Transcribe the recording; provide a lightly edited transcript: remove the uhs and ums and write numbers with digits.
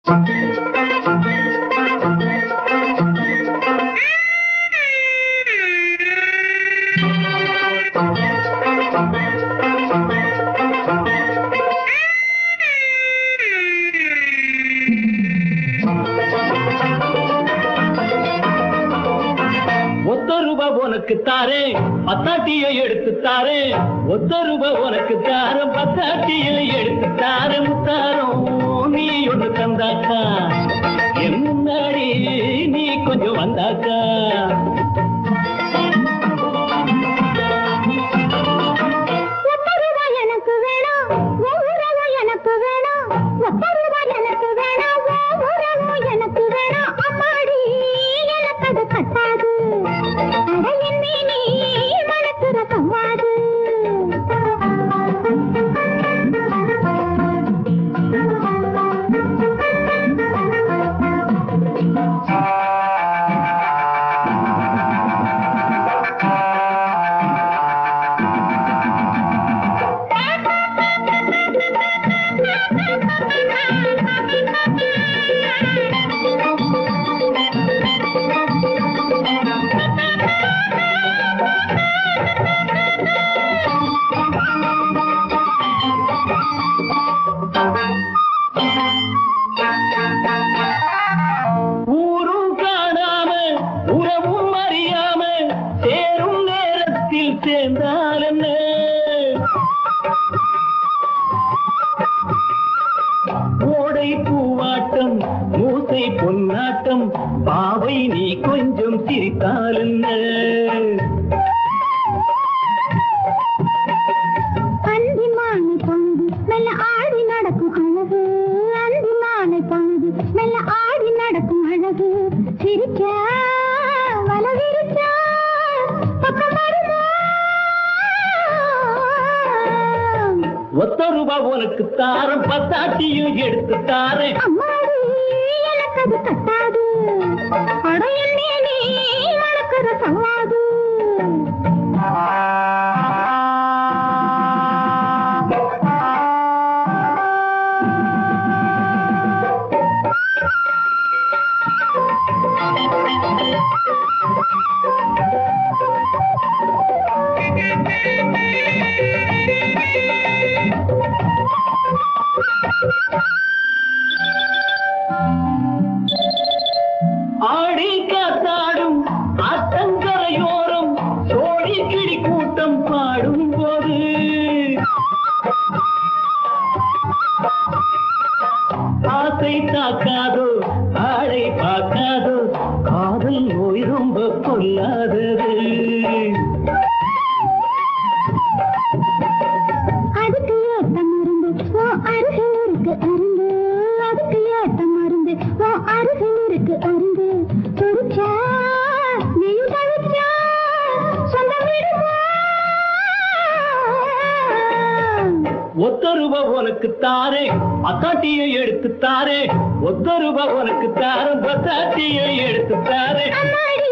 ₹1 உனக்கு தாரே, பத்தாட்டியை எடுத்து தாரே. ₹1 உனக்கு தார, பத்தாட்டியை எடுத்து தார. முத்தாரம் நீ ஒன்று தந்தாக்கா, என் முன்னாடி நீ கொஞ்சம் வந்தாக்கா. எனக்கு வேணாம், எனக்கு வேணாம். எனக்கு வேணாம், எனக்கு வேணாம். அம்மாடி எனக்கு அது கட்டாது. ஊரும் காணாம உறவும் அறியாம சேரும் நேரத்தில் சேர்ந்தால் என்ன? கோடை பூவாட்டம் மூசை பொன்னாட்டம் பாவை நீ கொஞ்சம் சிரித்தால் என்ன? அந்திமானை பொழுது மெல்ல ஆடி நடக்கும் அழகு. அந்திமானை பொழுது மெல்ல ஆடி நடக்கும் அழகு. சிரிக்க வலவிரிச்சா பக்கம் வருமா? ₹1 உனக்கு தாரம், பத்தாட்டியும் எடுத்து தாரே. அம்மாடி எனக்கு அது கட்டாது. அடையன் நீ வளர்க்கிற சவாது. ஆடி காத்தாடும் ஆத்தங்கரையோரம் சோழி கிளி கூட்டம் பாடும் போது ஆசை தாக்காதோ, ஆடை பார்க்காதோ, காதல் நோய் ரொம்ப கொல்லாதது. அதுக்கு ஏத்த மருந்து அருகில் இருக்கு அருந்து. அதுக்கு ஏத்த மருந்து அருகில் இருக்கு அருந்து. துடிச்சா நீயும் தவிச்சா சொந்தம் விடுமா? ₹1 உனக்கு தாரே, பத்தாட்டியை எடுத்து தாரே. ₹1 உனக்கு தார, பத்தாட்டியை எடுத்து தாரே. அம்மாடி